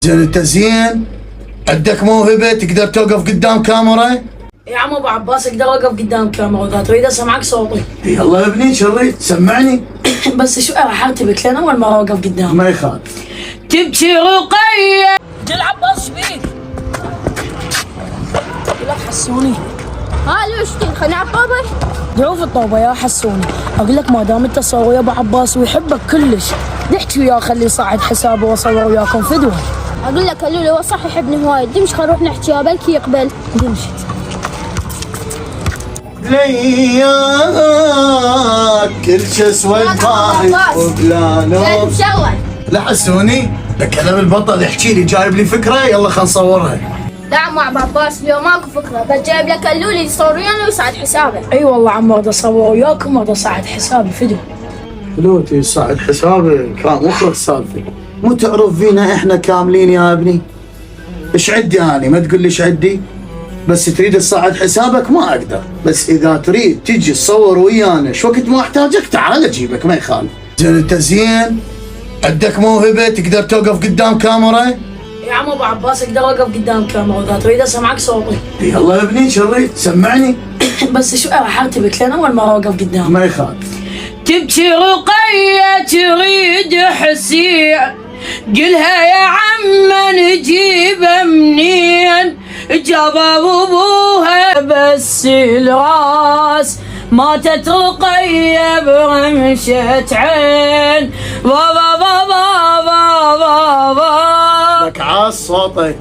زين انت زين عندك موهبة تقدر توقف قدام كاميرا؟ يا عم ابو عباس اقدر اوقف قدام كاميرا واذا تريد اسمعك صوتي. يلا يا ابني شريت سمعني. بس شو راح ارتبك لان اول مرة اوقف قدام. ما يخالف. تبكي رقية جل عباس شبيك؟ لا تحسوني. ليش خليني على الطابة؟ ضعوف الطوبة يا حسوني، اقول لك ما دام انت صور يا ابو عباس ويحبك كلش، نحكي وياه خليه يصعد حسابه واصور وياكم فدوة. اقول لك قالوا لي هو صح يحبني هوايد، دمش خل نروح نحكي يا بلكي يقبل. دمشت. لياك كل شي اسود ضاحك وبلا نوم. مشغل. لا حسوني بكلم البطل يحكي لي جايب لي فكرة يلا خل نصورها. لا عم ابو عباس اليوم ماكو فكرة، بس جايب لك قالوا لي يصورون ويصعد حسابه. اي والله عم اريد اصور وياكم واريد اصعد حسابي فدوة. فلوتي يصعد حسابك كان مخرج سالفة. مو تعرف فينا احنا كاملين يا ابني؟ ايش عندي اني؟ ما تقول لي ايش عندي؟ بس تريد تصعد حسابك ما اقدر، بس اذا تريد تجي تصور ويانا شو وقت ما احتاجك تعال اجيبك ما يخالف. زين انت زين عندك موهبة تقدر توقف قدام كاميرا؟ يا عم ابو عباس اقدر اوقف قدام كاميرا واذا تريد اسمعك صوتي. يلا يا ابني شريت سمعني. بس شو راح ارتبك لان اول مرة اوقف قدام. ما يخالف. تبكي رقية تريد حسين، قلها يا عم نجيبه منين؟ جاب ابوها بس الراس، ماتت رقية برمشة عين. بابا بابا بابا بابا. لك عاص صوتك.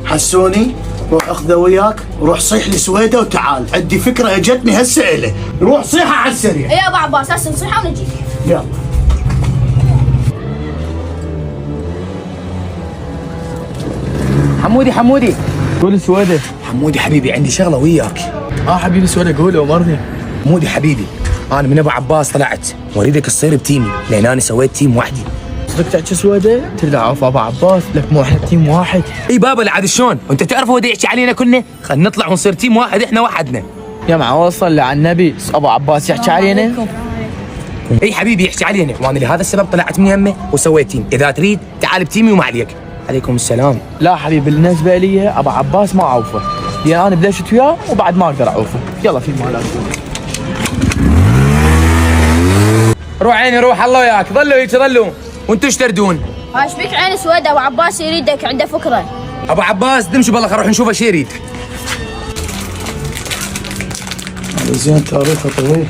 حسوني روح اخذه وياك وروح صيح لسويدة وتعال، عندي فكرة اجتني هسه إله، روح صيحة على السريع. يا ابو عباس هسه نصيحة ونجي. يلا. حمودي قول سويدة. حمودي حبيبي عندي شغله وياك. حبيبي سويدة قول ومرني. حمودي حبيبي انا من ابو عباس طلعت واريدك تصير بتيمي لان انا سويت تيم وحدي. صدق تحكي سويدة؟ تريد اعرف ابو عباس لك مو احنا تيم واحد. اي بابا لا عاد شلون؟ وانت تعرف هو دا يحكي علينا كلنا؟ خلينا نطلع ونصير تيم واحد احنا وحدنا. يا معود صلي على النبي، ابو عباس يحكي علينا؟ اي حبيبي يحكي علينا وانا لهذا السبب طلعت من يمه وسويت تيم، اذا تريد تعال بتيمي وما عليك. عليكم السلام. لا حبيبي بالنسبة لي ابو عباس ما اعوفه، لان انا بلشت وياه وبعد ما اقدر اعوفه. يلا في مالك. روح عيني روح الله وياك، ظلوا هيك ظلوا وانتوا ايش تردون؟ ايش بيك عين سويدة؟ ابو عباس يريدك عنده فكرة. ابو عباس دمشوا بالله خل نروح نشوف ايش يريد. زين تاريخه طويل.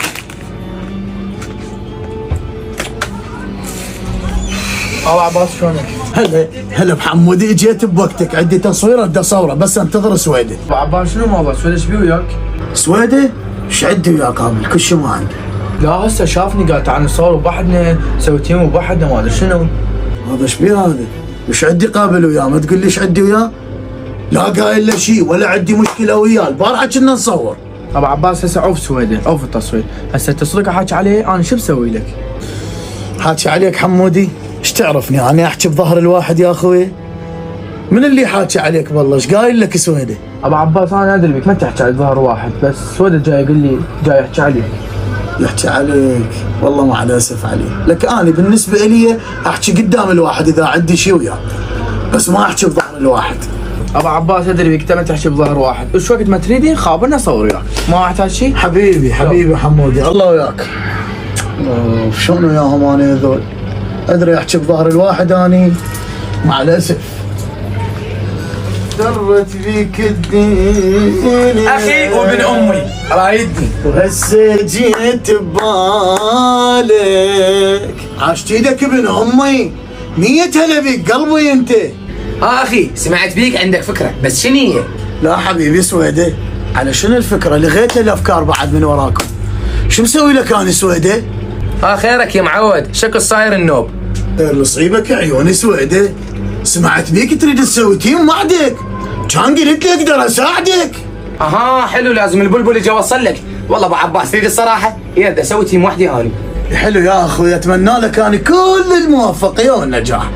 ابو عباس شلونك؟ هلا بحمودي جيت بوقتك، عندي تصوير بدي اصوره بس انتظر سويدة. ابو عباس شنو الموضوع؟ سويدة ايش بيه وياك؟ سويدة؟ ايش عندي وياه كامل كل شيء ما عنده. لا هسه شافني قال تعال نصور بوحدنا نسوي تيم بوحدنا ما ادري شنو. هذا ايش بيه هذا؟ وش عندي قابل وياه؟ ما تقول لي ايش عندي وياه؟ لا قايل له شيء ولا عندي مشكله وياه، البارحه كنا نصور. ابو عباس هسه عوف سويدة، عوف التصوير، هسه تصدق احكي عليه انا شو بسوي لك؟ حاكي عليك حمودي؟ ايش تعرفني انا احكي بظهر الواحد يا اخوي؟ من اللي حاكي عليك والله؟ ايش قايل لك سويدة؟ ابو عباس انا ادري بك ما تحكي على ظهر واحد، بس سويدة جاي يقول لي جاي يحكي عليك. يحكي عليك؟ والله ما عاد اسف عليه، لك انا بالنسبه لي احكي قدام الواحد اذا عندي شيء وياه، بس ما احكي بظهر الواحد. ابو عباس ادري بك انت ما تحكي بظهر واحد، وش وقت ما تريدي خابرنا اصور وياك، ما احتاج شيء. حبيبي حمودي الله وياك. اوف شلون وياهم انا هذول؟ ادري احكي بظهر الواحد اني مع الاسف. درت فيك الدنيا اخي وابن امي رايدني وهسه جيت ببالك. عاشت ايدك ابن امي، نية هلا بيك قلبي انت. اخي سمعت بيك عندك فكره بس شنو هي؟ لا حبيبي سويدة، على شنو الفكرة؟ لغيت الافكار بعد من وراكم. شو مسوي لك انا سويدة؟ خيرك يا معود، شكل صاير النوب. مصيبك يا عيوني سويدة، سمعت بيك تريد تسوي تيم معدك، كان قلت لي اقدر اساعدك. حلو لازم البلبل يجي اوصل لك. والله ابو عباس تريد الصراحه يرد اسوي تيم وحدي هاني. حلو يا اخوي، اتمنى لك انا كل الموفقيه والنجاح،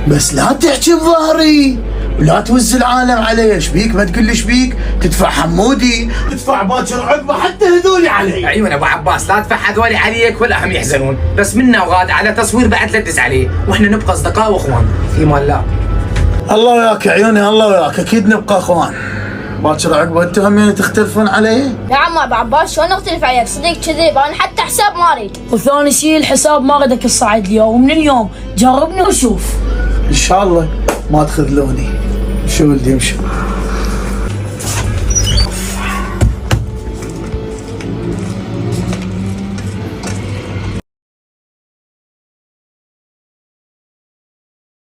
بس لا تحكي بظهري ولا توز العالم علي. ايش بيك؟ ما تقول لي ايش بيك؟ تدفع حمودي، تدفع باكر عقبه، حتى هذولي علي. عيون ابو عباس لا تدفع هذولي عليك ولا هم يحزنون، بس منا وغاد على تصوير بعد لا تدز عليه، واحنا نبقى اصدقاء واخوان في مال الله. الله وياك عيوني، الله وياك، اكيد نبقى اخوان. باكر عقب انتم همين تختلفون علي؟ يا عم ابو عباس شلون اختلف عليك؟ صديق كذب، انا حتى حساب ما اريد. وثاني شيء الحساب ما ردك تصعد لي ومن اليوم جربني وشوف. ان شاء الله ما تخذلوني. شو ولدي امشي.